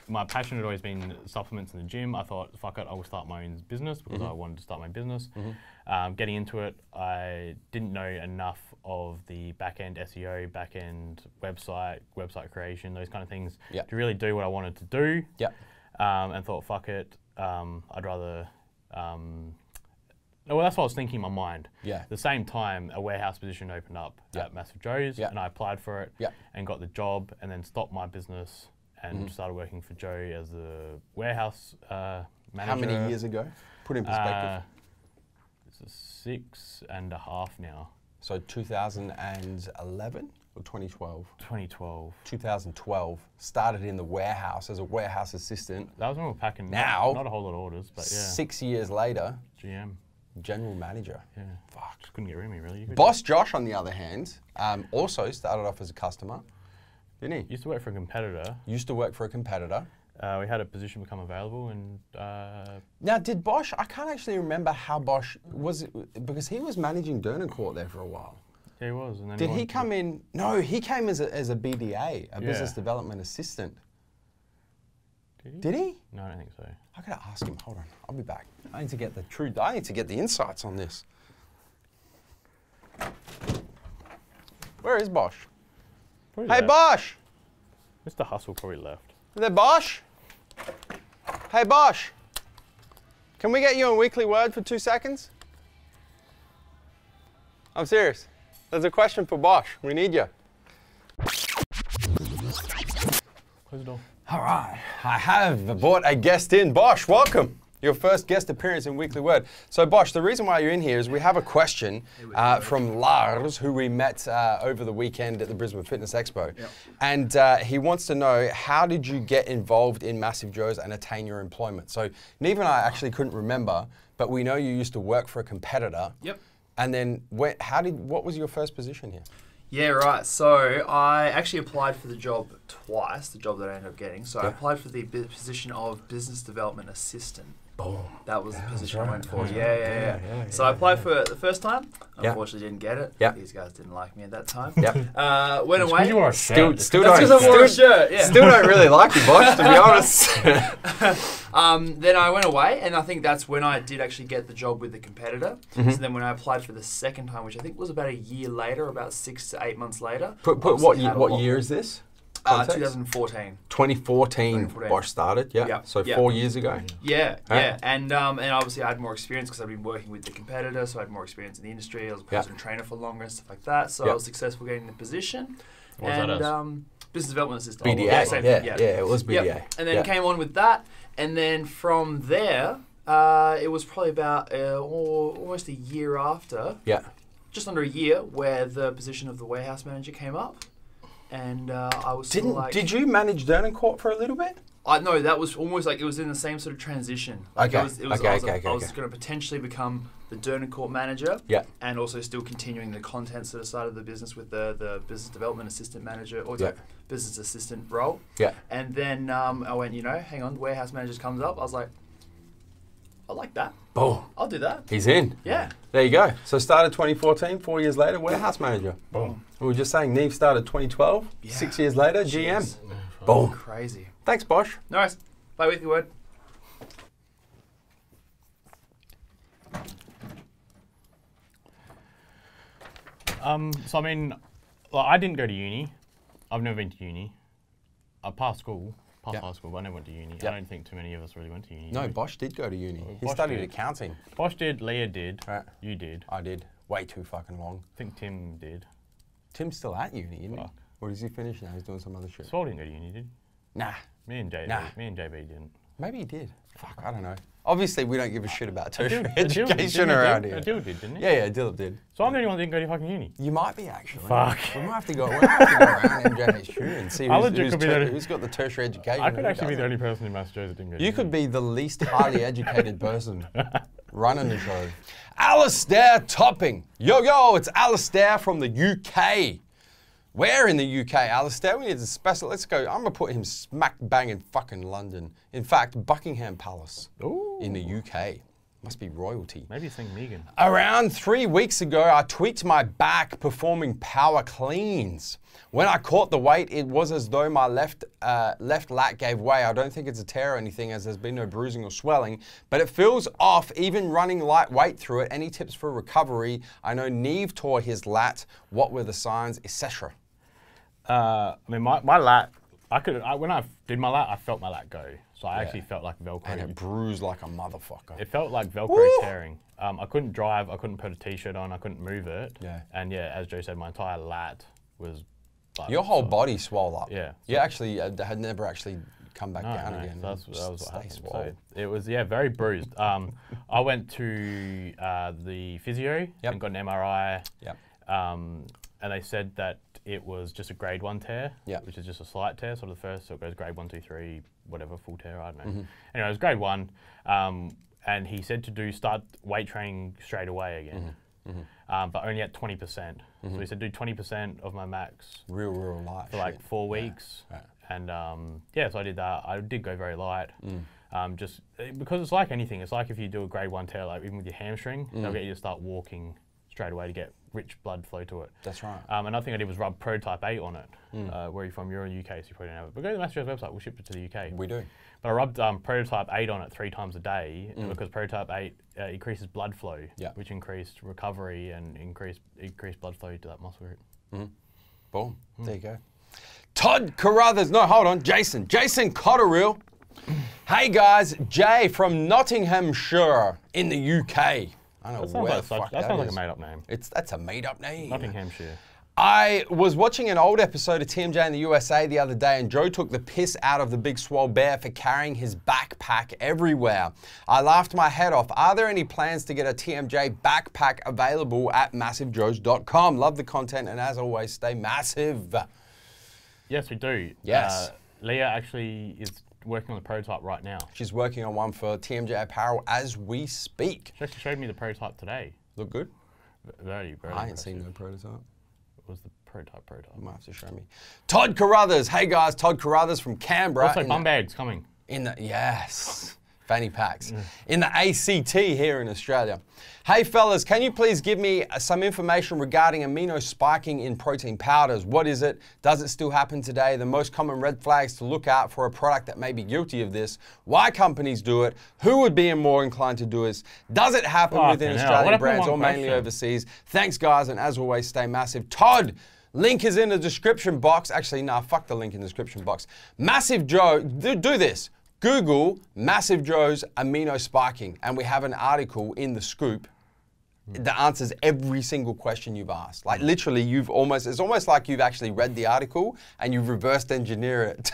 My passion had always been supplements in the gym. I thought, fuck it, I will start my own business because I wanted to start my business. Getting into it, I didn't know enough of the back-end SEO, back-end website creation, those kind of things to really do what I wanted to do. And thought, fuck it, I'd rather... well, that's what I was thinking in my mind. At the same time, a warehouse position opened up at MassiveJoes, and I applied for it and got the job, and then stopped my business and started working for Joe as the warehouse manager. How many years ago? Put in perspective. This is 6.5 now. So 2011 or 2012? 2012. 2012. Started in the warehouse as a warehouse assistant. That was when we were packing now, not a whole lot of orders, but yeah. 6 years later, GM. General Manager. Yeah. Fuck. Just couldn't get rid of me, really. Boss Josh, on the other hand, also started off as a customer, didn't he? Used to work for a competitor. Used to work for a competitor. We had a position become available, and now, did Bosch? I can't actually remember how Bosch was it, because he was managing Dernancourt there for a while. Yeah, he was. And then did he come in? No, he came as a BDA, a business development assistant. Did he? No, I don't think so. I gotta ask him. Hold on, I'll be back. I need to get the truth. I need to get the insights on this. Where is Bosch? Probably Hey, left. Bosch! Mr. Hustle probably left. Is there Bosch? Hey, Bosch! Can we get you on Weekly Word for 2 seconds? I'm serious. There's a question for Bosch. We need you. Close the door. All right. I have brought a guest in. Bosch, welcome. Your first guest appearance in Weekly Word. So, Bosch, the reason why you're in here is we have a question from Lars, who we met over the weekend at the Brisbane Fitness Expo. Yep. And he wants to know, how did you get involved in MassiveJoes and attain your employment? So, Neve and I actually couldn't remember, but we know you used to work for a competitor. Yep. And then, what was your first position here? Yeah, right. So I actually applied for the job twice, the job that I ended up getting. So I applied for the position of business development assistant. Boom. That was the position I went for. Yeah. So I applied for it the first time. Unfortunately, didn't get it. Yeah. These guys didn't like me at that time. Yeah. Went It's away. 'cause you wore a shirt. Still That's because I wore a shirt. Yeah. Still don't really like you, Bosch, to be honest. Then I went away, and I think that's when I did actually get the job with the competitor. So then when I applied for the second time, which I think was about a year later, about 6 to 8 months later. Put what year is this? 2014. 2014. Bosch started, So 4 years ago. Yeah. And obviously I had more experience because I'd been working with the competitor, so I had more experience in the industry. I was a personal trainer for longer and stuff like that, so I was successful getting the position. What was that as? Business development assistant. BDA. Yeah, it was BDA. Yep. And then came on with that, and then from there, it was probably about almost a year after. Yeah. Just under a year, where the position of the warehouse manager came up. And I was sort of like... Did you manage Dernancourt for a little bit? No, that was almost like it was in the same sort of transition. Like I was going to potentially become the Dernancourt manager, and also still continuing the content sort of side of the business with the business development assistant manager or business assistant role. Yeah. And then I went, hang on, warehouse manager comes up. I was like, I like that. Boom. I'll do that. He's in. Yeah. There you go. So started 2014, 4 years later, warehouse manager. Boom. We were just saying Neve started 2012, 6 years later, GM. Jeez. Boom. Crazy. Thanks, Bosch. Nice. Bye, Weekly Word. So I mean, like, I didn't go to uni. I've never been to uni. I passed school. High school, but I never went to uni. I don't think too many of us really went to uni. No, Bosch did go to uni. He Bosch studied did. accounting. Bosch did, Leah did, Right. you did. I did. Way too fucking long. I think Tim did. Tim's still at uni, isn't he? Fuck. Or does he finish now? He's doing some other shit. Swole didn't go to uni, did? Nah. Me and JB. Nah. Me and JB didn't. Maybe he did. Fuck, I don't know. Obviously, we don't give a shit about tertiary Adil education around here. Adil did, didn't he? Yeah, Dilip did. So I'm the only one that didn't go to fucking uni. You might be, actually. Fuck. We might have to go, around MJHQ and see who's got the tertiary education. I could actually be the only person in MassiveJoes that didn't go to uni. You could be the least highly educated person running the show. Alastair Topping. Yo, it's Alastair from the UK. Where in the UK, Alastair? We need a special. Let's go. I'm going to put him smack bang in fucking London. In fact, Buckingham Palace in the UK. Must be royalty. Maybe sing Megan. Around 3 weeks ago, I tweaked my back performing power cleans. When I caught the weight, it was as though my left lat gave way. I don't think it's a tear or anything, as there's been no bruising or swelling, but it feels off even running light weight through it. Any tips for recovery? I know Neve tore his lat. What were the signs, etc.? I mean, my lat, when I did my lat, I felt my lat go. So I actually felt like Velcro. And it bruised like a motherfucker. It felt like Velcro tearing. I couldn't drive, I couldn't put a t-shirt on, I couldn't move it. Yeah. And yeah, as Joe said, my entire lat was But your whole body swelled up. Yeah. You actually had never actually come back down again. So that was what happened. So it was, very bruised. I went to the physio and got an MRI. Yep. And they said that it was just a grade 1 tear, which is just a slight tear, sort of the first, so it goes grade 1, 2, 3, whatever, full tear, I don't know. Anyway, it was grade 1, and he said to start weight training straight away again, but only at 20%. So he said do 20% of my max. Real light. For like 4 weeks. Yeah. And so I did that. I did go very light. Just because it's like anything. It's like if you do a grade 1 tear, like even with your hamstring, they'll get you to start walking straight away to get rich blood flow to it. That's right. Another thing I did was rub Prototype 8 on it. Where are you from? You're in the UK, so you probably don't have it. But go to the MassiveJoes website, we'll ship it to the UK. We do. But I rubbed Prototype 8 on it 3 times a day because Prototype 8 increases blood flow, which increased recovery and increased blood flow to that muscle group. Boom. There you go. Todd Carruthers. No, hold on. Jason Cotterill. Hey guys, Jay from Nottinghamshire in the UK. I don't know where the fuck that sounds like a made-up name. That's a made-up name. Nottinghamshire. I was watching an old episode of TMJ in the USA the other day, and Joe took the piss out of the big swole bear for carrying his backpack everywhere. I laughed my head off. Are there any plans to get a TMJ backpack available at MassiveJoes.com? Love the content, and as always, stay massive. Yes, we do. Yes. Leah actually is working on the prototype right now. She's working on one for TMJ Apparel as we speak. She actually showed me the prototype today. Look good? Very I ain't seen no prototype. It was the prototype. You might have to show me. Todd Carruthers. Hey guys, Todd Carruthers from Canberra. Also, bum bags coming. Yes. Fanny packs. In the ACT here in Australia. Hey fellas, can you please give me some information regarding amino spiking in protein powders? What is it? Does it still happen today? The most common red flags to look out for a product that may be guilty of this. Why companies do it? Who would be more inclined to do this? Does it happen within Australian brands or mainly overseas? Thanks guys, and as always, stay massive. Todd, link is in the description box. Actually, nah, fuck the link in the description box. MassiveJoes, do this. Google MassiveJoes amino spiking, and we have an article in the scoop that answers every single question you've asked. Like literally, it's almost like you've actually read the article and you've reversed engineer it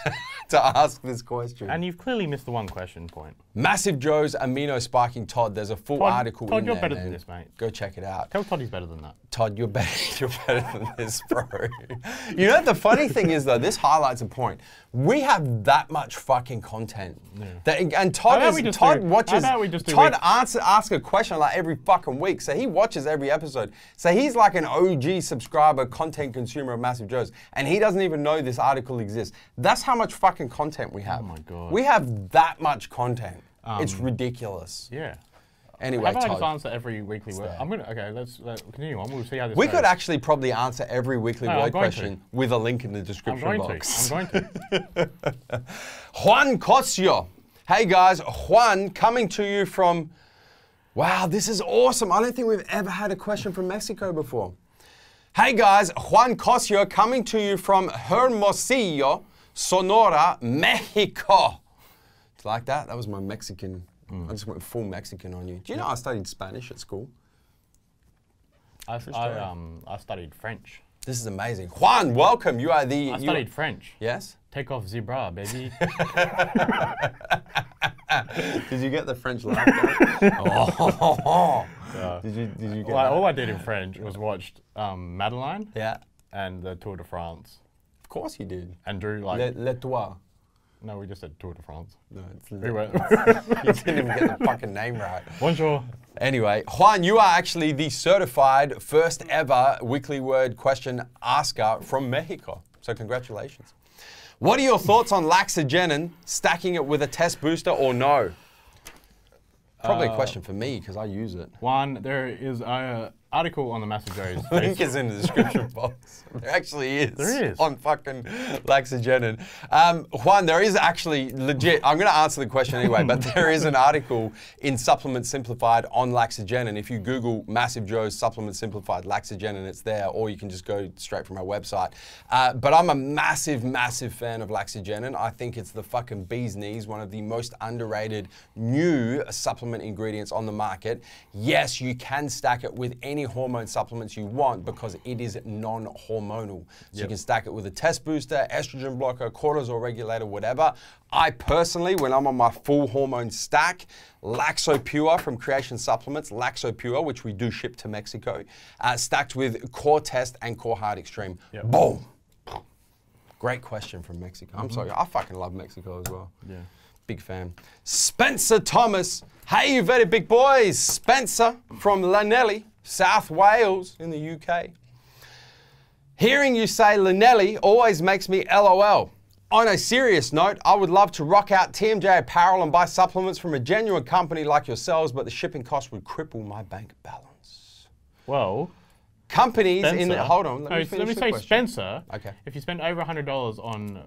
to ask this question. And you've clearly missed the one question point. MassiveJoes amino spiking, Todd. There's a full article in there. Todd, you're better than this, mate. Go check it out. Tell Todd he's better than that. Todd, you're better than this, bro. You know, the funny thing is though, this highlights a point. We have that much fucking content. And Todd asks a question like every fucking week. So he watches every episode. So he's like an OG subscriber, content consumer of MassiveJoes. And he doesn't even know this article exists. That's how much fucking content we have. Oh my God. We have that much content. It's ridiculous. Yeah. Anyway, how about I just answer every weekly word? Let's continue on. We'll see how this goes. We could actually probably answer every weekly word question with a link in the description box. I'm going to. Juan Cosio. Hey guys, Juan coming to you from, wow, this is awesome. I don't think we've ever had a question from Mexico before. Hey guys, Juan Cosio coming to you from Hermosillo, Sonora, Mexico. Do you like that? That was my Mexican. I just went full Mexican on you. Do you know I studied Spanish at school? I studied French. This is amazing. Juan, welcome. You are the... I studied French. Yes? Take off the bra, baby. Did you get the French laughter? Did you get all I did in French was watched Madeleine. Yeah. And the Tour de France. Of course you did. And drew like... Le Tour. No, we just said Tour de France. No, it's we you didn't even get the fucking name right. Bonjour. Anyway, Juan, you are actually the certified first ever weekly word question asker from Mexico. So congratulations. What are your thoughts on LaksaJen stacking it with a test booster or no? Probably a question for me because I use it. One, there is an article on the MassiveJoes. Link is in the description box. There actually is. There is. On fucking LaksaJen. Juan, there is actually legit, I'm going to answer the question anyway, but there is an article in Supplement Simplified on LaksaJen, and if you Google MassiveJoes Supplement Simplified LaksaJen, and it's there, or you can just go straight from our website. But I'm a massive, massive fan of LaksaJen, and I think it's the fucking bee's knees, one of the most underrated new supplement ingredients on the market. Yes, you can stack it with any any hormone supplements you want because it is non-hormonal. So you can stack it with a test booster, estrogen blocker, cortisol regulator, whatever. I personally, when I'm on my full hormone stack, LaksaPure from Creation Supplements, LaksaPure, which we do ship to Mexico, stacked with Core Test and Core Hard Extreme. Boom. Great question from Mexico. I'm sorry, I fucking love Mexico as well. Yeah. Big fan. SpencerThomas. Hey, you very big boys. Spencer from Llanelli, South Wales in the UK. Hearing you say Llanelli always makes me LOL. On a serious note, I would love to rock out TMJ apparel and buy supplements from a genuine company like yourselves, but the shipping cost would cripple my bank balance. Well, companies Spencer, in the, hold on, let me say question. Spencer. Okay. If you spend over $100 on,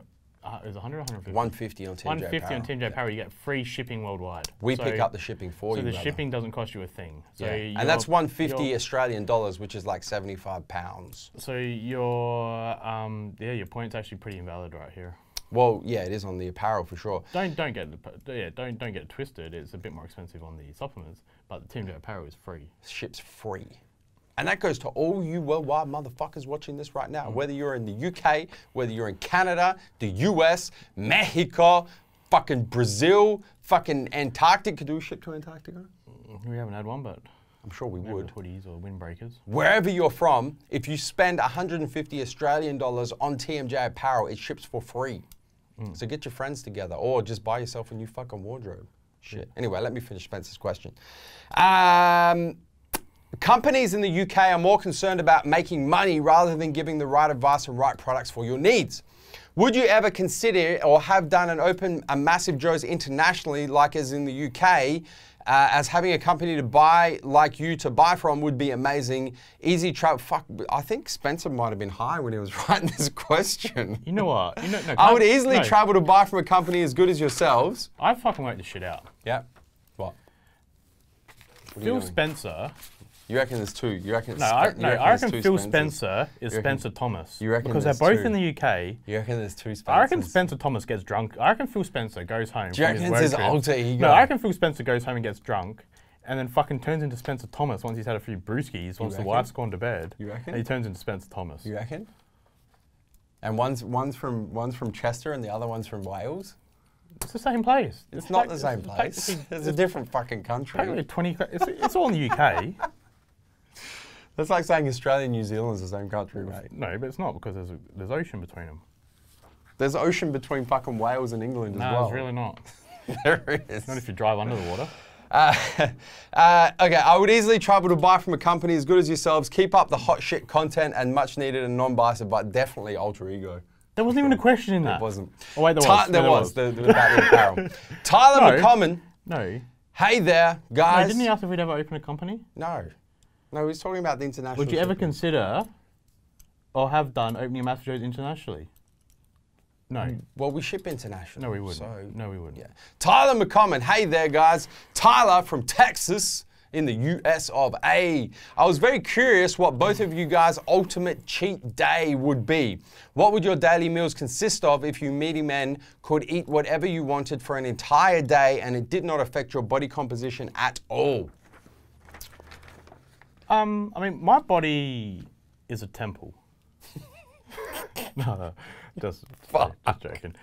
is it 100 or 150? 150 on TMJ 150 on TMJ apparel, you get free shipping worldwide. We pick up the shipping for you, So the brother. shipping doesn't cost you a thing. So and that's 150 Australian dollars, which is like 75 pounds. So your point's actually pretty invalid right here. Well, yeah, it is on the apparel for sure. Don't get it twisted. It's a bit more expensive on the supplements, but the TMJ apparel is free. Ship's free. And that goes to all you worldwide motherfuckers watching this right now. Whether you're in the UK, whether you're in Canada, the US, Mexico, fucking Brazil, fucking Antarctica. Do we ship to Antarctica? We haven't had one, but I'm sure we would. Hoodies or windbreakers. Wherever you're from, if you spend 150 Australian dollars on TMJ apparel, it ships for free. So get your friends together or just buy yourself a new fucking wardrobe. Shit. Anyway, let me finish Spencer's question. Companies in the UK are more concerned about making money rather than giving the right advice and right products for your needs. Would you ever consider or have done a MassiveJoes internationally, like as in the UK, as having a company to buy like you to buy from would be amazing. Easy travel. Fuck, I think Spencer might have been high when he was writing this question. You know what? I would easily travel to buy from a company as good as yourselves. I fucking worked this shit out. Yeah. What? Phil Spencer. You reckon there's two? You reckon? I reckon Phil Spencer is SpencerThomas. You reckon? Because they're both in the UK. You reckon there's two Spencers? I reckon SpencerThomas gets drunk. I reckon Phil Spencer goes home. Do you reckon it's his alter ego? No, I reckon Phil Spencer goes home and gets drunk, and then fucking turns into SpencerThomas once he's had a few brewskis. Once the wife's gone to bed. You reckon? And he turns into SpencerThomas. You reckon? And one's from Chester and the other one's from Wales. It's the same place. It's not the same place. It's a different fucking country. It's all in the UK. That's like saying Australia and New Zealand's the same country, mate. No, but it's not because there's ocean between them. There's ocean between fucking Wales and England as well. No, there's really not. There is. Not if you drive under the water. Okay, I would easily travel to buy from a company as good as yourselves. Keep up the hot shit content and much needed and non-biased, but definitely alter ego. There wasn't even a question in that. It wasn't. Oh wait, there was. There was. About the apparel. Tyler McCommon. No. Hey there, guys. No, didn't he ask if we'd ever open a company? No. No, he was talking about the international. Would you ever consider or have done opening a MassiveJoes internationally? No. Well, we ship internationally. No, we wouldn't. No, we wouldn't. Yeah. Tyler McCommon. Hey there, guys. Tyler from Texas in the US of A. I was very curious what both of you guys' ultimate cheat day would be. What would your daily meals consist of if you meaty men could eat whatever you wanted for an entire day and it did not affect your body composition at all? I mean, my body is a temple. No, just joking.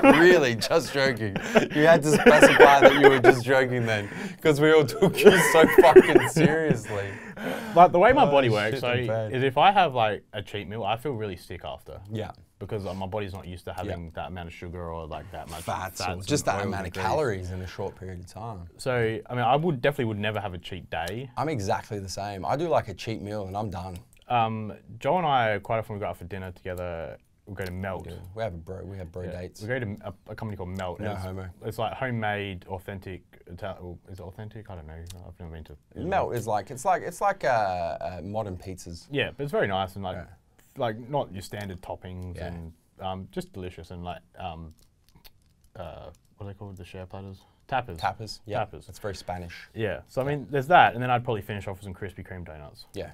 Really, just joking. You had to specify that you were just joking then, because we all took you so fucking seriously. Like the way my body works, is if I have like a cheat meal, I feel really sick after. Yeah. Because my body's not used to having that amount of sugar or like that much fats or just that amount of calories in a short period of time. So, I mean, I would never have a cheat day. I'm exactly the same. I do like a cheat meal and I'm done. Joe and I, quite often we go out for dinner together. We go to Melt. We have bro dates. We go to a company called Melt. No homo. It's like homemade, authentic. Is it authentic? I don't know. I've never been to. Melt is like it's like modern pizzas. Yeah, but it's very nice and like not your standard toppings and just delicious and like what are they called? The share platters. Tapas. Tapas. Yeah. Tapas. It's very Spanish. Yeah. So I mean, there's that, and then I'd probably finish off with some Krispy Kreme donuts. Yeah.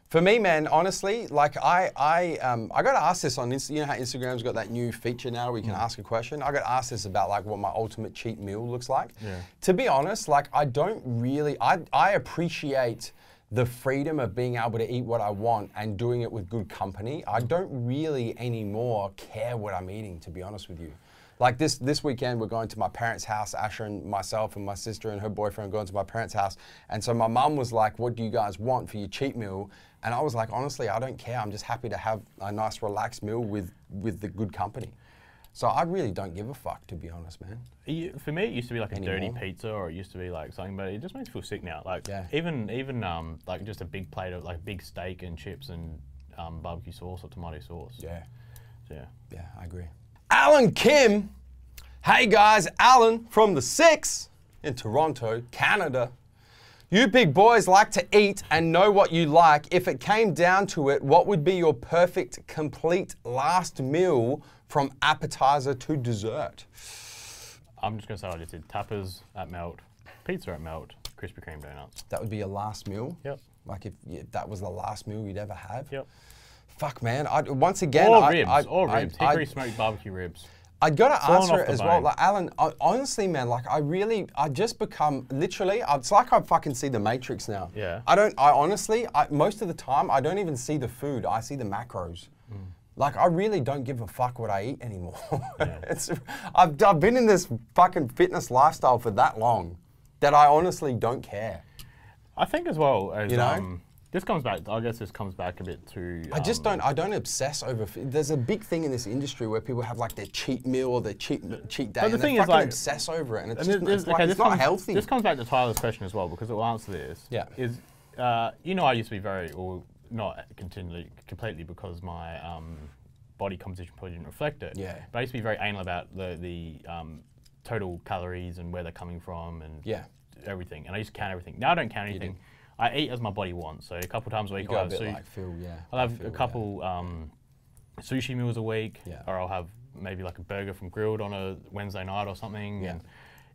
For me, man, honestly, like I got asked this on Instagram. You know how Instagram's got that new feature now where you can ask a question? I got asked this about like what my ultimate cheat meal looks like. Yeah. To be honest, like I don't really, I appreciate the freedom of being able to eat what I want and doing it with good company. I don't really anymore care what I'm eating, to be honest with you. Like this weekend, we're going to my parents' house. Asher and myself and my sister and her boyfriend are going to my parents' house. And so my mum was like, what do you guys want for your cheat meal? And I was like, honestly, I don't care. I'm just happy to have a nice relaxed meal with the good company. So I really don't give a fuck, to be honest, man. For me, it used to be like a dirty pizza, or it used to be like something, but it just makes me feel sick now. Like even like just a big plate of like big steak and chips and barbecue sauce or tomato sauce. Yeah. Yeah. Yeah, I agree. Alan Kim. Hey guys, Alan from the 6 in Toronto, Canada. You big boys like to eat and know what you like. If it came down to it, what would be your perfect, complete last meal from appetizer to dessert? I'm just going to say I just did tapas at Melt, pizza at Melt, Krispy Kreme donuts. That would be your last meal? Yep. Like if that was the last meal you'd ever have? Yep. Fuck, man. Once again, or ribs. Hickory smoked barbecue ribs. I gotta answer it as well. Like Alan, honestly, man, like I just become literally. It's like I fucking see the Matrix now. Yeah. I honestly, most of the time, I don't even see the food. I see the macros. Like I really don't give a fuck what I eat anymore. Yeah. I've been in this fucking fitness lifestyle for that long that I honestly don't care. I think as well as you know. This comes back. I guess this comes back a bit to. I just don't. I don't obsess over. There's a big thing in this industry where people have like their cheat meal or their cheat day, but and they fucking obsess over it, and it's not healthy. This comes back to Tyler's question as well, because it will answer this. Yeah. Is you know, I used to be very, or not completely, because my body composition probably didn't reflect it. Yeah. But I used to be very anal about the total calories and where they're coming from and everything, and I used to count everything. Now I don't count anything. I eat as my body wants. So a couple times a week, I'll have a couple sushi meals a week, or I'll have maybe like a burger from Grilled on a Wednesday night or something. Yeah.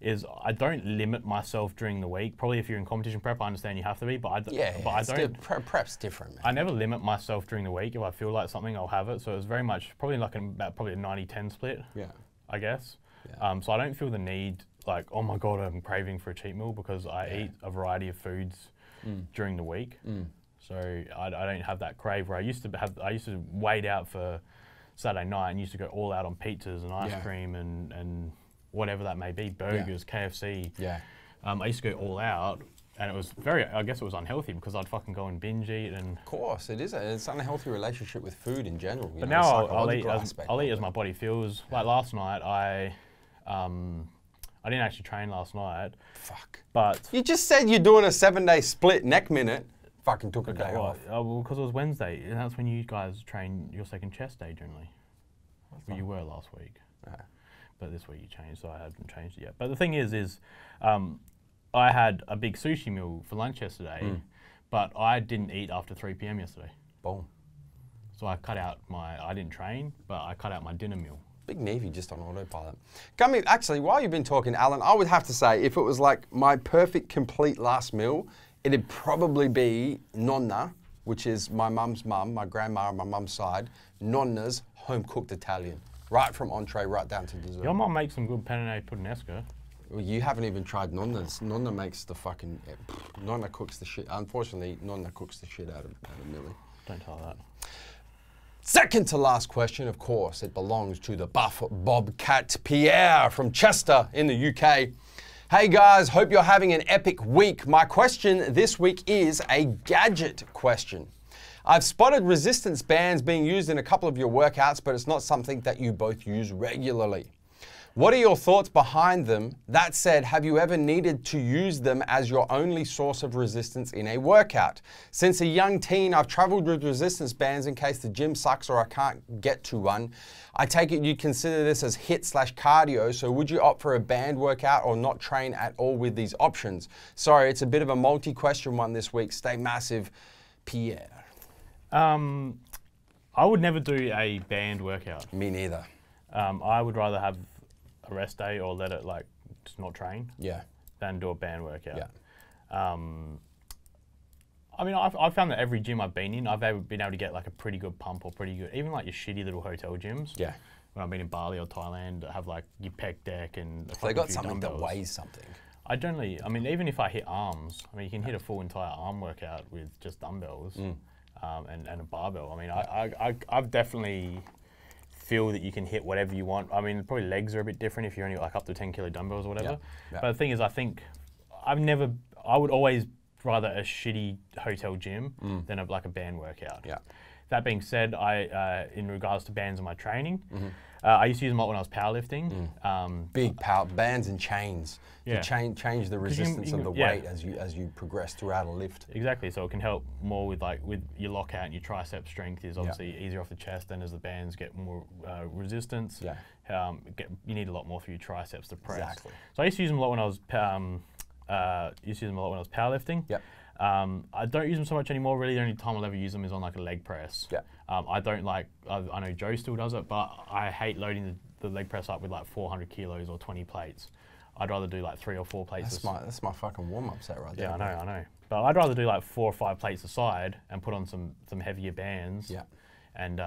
And I don't limit myself during the week. Probably if you're in competition prep, I understand you have to be, but I don't. Prep's different, man. I never limit myself during the week. If I feel like something, I'll have it. So it's very much probably like probably a 90-10 split. Yeah. I guess. Yeah. So I don't feel the need like, oh my god, I'm craving for a cheat meal, because I eat a variety of foods during the week. So I don't have that crave where I used to wait out for Saturday night and used to go all out on pizzas and ice cream and whatever that may be, burgers, KFC. Yeah. I used to go all out, and it was I guess it was unhealthy, because I'd fucking go and binge eat. And of course, it's an unhealthy relationship with food in general. But now I'll eat as my body feels. Like last night, I didn't actually train last night. Fuck. But you just said you're doing a 7-day split neck minute. Fucking took a day off. Well, because it was Wednesday, and that's when you guys train your second chest day generally. Well, you were last week. But this week you changed, so I haven't changed it yet. But the thing is I had a big sushi meal for lunch yesterday, but I didn't eat after 3 p.m. yesterday. Boom. So I cut out I didn't train, but I cut out my dinner meal. Big Neve just on autopilot. Actually, while you've been talking, Alan, I would have to say, if it was like my perfect, complete last meal, it'd probably be nonna, which is my mum's mum, my grandma on my mum's side, nonna's home-cooked Italian. Right from entree, right down to dessert. Your mum makes some good penne puttanesca. Well, you haven't even tried nonna's. Nonna makes the fucking... Nonna cooks the shit. Unfortunately, Nonna cooks the shit out of Millie. Don't tell that. Second to last question, of course, it belongs to the buff Bobcat Pierre from Chester in the UK. Hey guys, hope you're having an epic week. My question this week is a gadget question. I've spotted resistance bands being used in a couple of your workouts, but it's not something that you both use regularly. What are your thoughts behind them? That said, have you ever needed to use them as your only source of resistance in a workout? Since a young teen, I've traveled with resistance bands in case the gym sucks or I can't get to one. I take it you consider this as HIIT/cardio, so would you opt for a band workout or not train at all with these options? Sorry, it's a bit of a multi-question one this week. Stay massive, Pierre. I would never do a band workout. Me neither. I would rather have a rest day or let it just not train. Yeah. Than do a band workout. Yeah. I mean, I've found that every gym I've been in, I've been able to get like a pretty good pump or pretty good, even like your shitty little hotel gyms. Yeah. When I've been in Bali or Thailand, have like your pec deck and so they got something that weighs something. I mean, even if I hit arms, I mean, you can hit a full entire arm workout with just dumbbells and a barbell. I mean, I've definitely feel that you can hit whatever you want. I mean, probably legs are a bit different if you're only like up to 10 kilo dumbbells or whatever. But the thing is, I think I would always rather a shitty hotel gym than like a band workout. Yeah. That being said, in regards to bands in my training, I used to use them a lot when I was powerlifting. Big power bands and chains. Yeah. To change the resistance of the weight as you progress throughout a lift. Exactly. So it can help more with your lockout and your tricep strength is obviously easier off the chest. And as the bands get more resistance, you need a lot more for your triceps to press. Exactly. So I used to use them a lot when I was powerlifting. Yep. I don't use them so much anymore. Really, the only time I'll ever use them is on like a leg press. Yeah. I don't like. I know Joe still does it, but I hate loading the leg press up with like 400 kilos or 20 plates. I'd rather do like 3 or 4 plates. That's my fucking warm-up set right there. Yeah, I know. But I'd rather do like 4 or 5 plates aside and put on some heavier bands. Yeah. And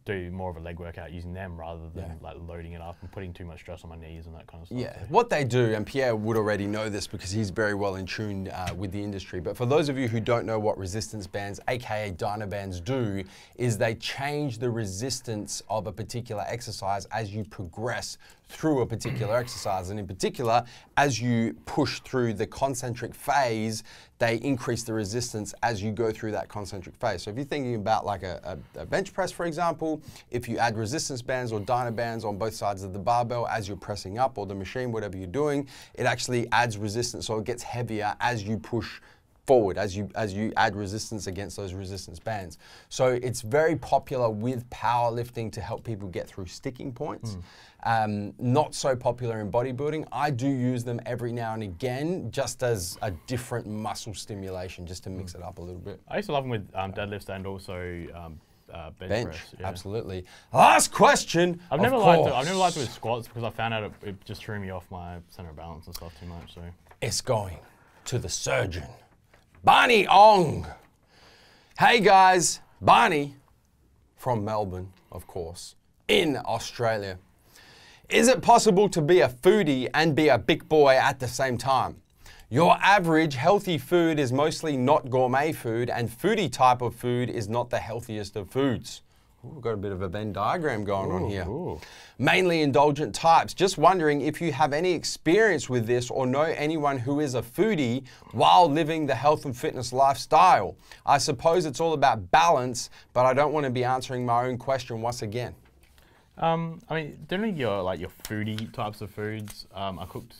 do more of a leg workout using them rather than like loading it up and putting too much stress on my knees and that kind of stuff. Yeah, what they do, and Pierre would already know this because he's very well in tune with the industry, but for those of you who don't know what resistance bands, aka dyno bands, do, is they change the resistance of a particular exercise as you progress through a particular exercise. And in particular, as you push through the concentric phase, they increase the resistance as you go through that concentric phase. So if you're thinking about like a bench press, for example, if you add resistance bands or dyno bands on both sides of the barbell as you're pressing up, or the machine, whatever you're doing, it actually adds resistance, so it gets heavier as you push forward, as you add resistance against those resistance bands. So it's very popular with powerlifting to help people get through sticking points. Not so popular in bodybuilding. I do use them every now and again, just as a different muscle stimulation, just to mix it up a little bit. I used to love them with deadlifts and also bench press. Yeah. Absolutely. Last question. I've never liked it with squats because I found out it just threw me off my center of balance and stuff too much. So it's going to the surgeon. Barney Ong. Hey guys, Barney from Melbourne, of course, in Australia. Is it possible to be a foodie and be a big boy at the same time? Your average healthy food is mostly not gourmet food, and foodie type of food is not the healthiest of foods. Ooh, we've got a bit of a Venn diagram going on here. Ooh. Mainly indulgent types. Just wondering if you have any experience with this or know anyone who is a foodie while living the health and fitness lifestyle. I suppose it's all about balance, but I don't want to be answering my own question once again. I mean, generally your foodie types of foods are cooked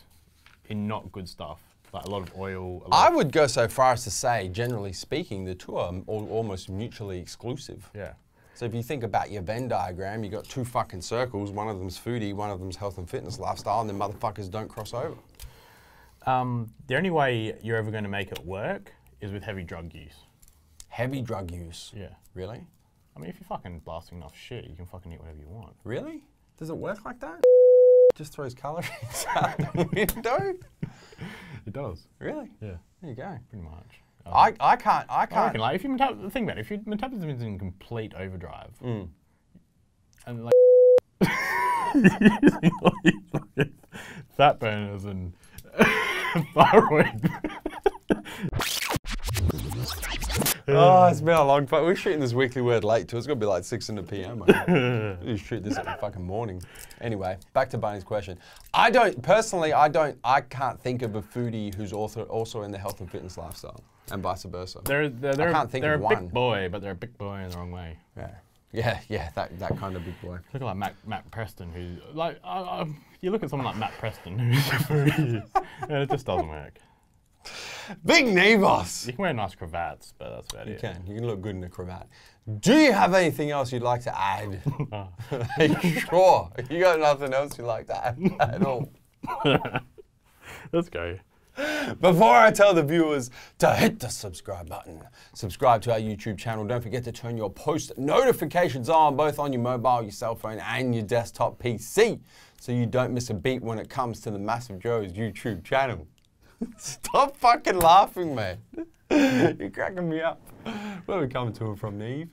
in not good stuff, like a lot of oil. I would go so far as to say, generally speaking, the two are almost mutually exclusive. Yeah. So if you think about your Venn diagram, you got 2 fucking circles, one of them's foodie, one of them's health and fitness lifestyle, and then motherfuckers don't cross over. The only way you're ever going to make it work is with heavy drug use. Heavy drug use? Yeah. Really? I mean, if you're fucking blasting enough shit, you can fucking eat whatever you want. Really? Does it work like that? Just throws calories out the window? It does. Really? Yeah. There you go. Pretty much. I can't. I reckon, like, if you think about it, if your metabolism is in complete overdrive, and like fat burners and thyroid. Oh, it's been a long time. We're shooting this weekly word late too. It's gonna be like 6 in the PM. We shoot this at the fucking morning. Anyway, back to Barney's question. I can't think of a foodie who's also in the health and fitness lifestyle, and vice versa. They're of one. Big boy, but they're a big boy in the wrong way. Yeah, that kind of big boy. Look at like Matt Preston, who's like, you look at someone like Matt Preston, who's a foodie, and it just doesn't work. Big Nevos! You can wear nice cravats, but that's about it. You can look good in a cravat. Do you have anything else you'd like to add? Are you sure? You got nothing else you'd like to add at all? Let's go. Before I tell the viewers to hit the subscribe button, subscribe to our YouTube channel. Don't forget to turn your post notifications on, both on your mobile, your cell phone, and your desktop PC, so you don't miss a beat when it comes to the MassiveJoes YouTube channel. Stop fucking laughing, man. You're cracking me up. Where are we coming to from, Neve?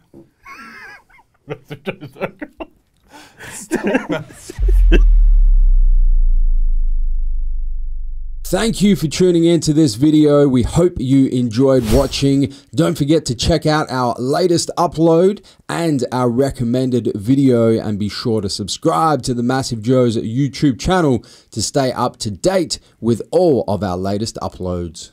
Thank you for tuning into this video. We hope you enjoyed watching. Don't forget to check out our latest upload and our recommended video, and be sure to subscribe to the MassiveJoes YouTube channel to stay up to date with all of our latest uploads.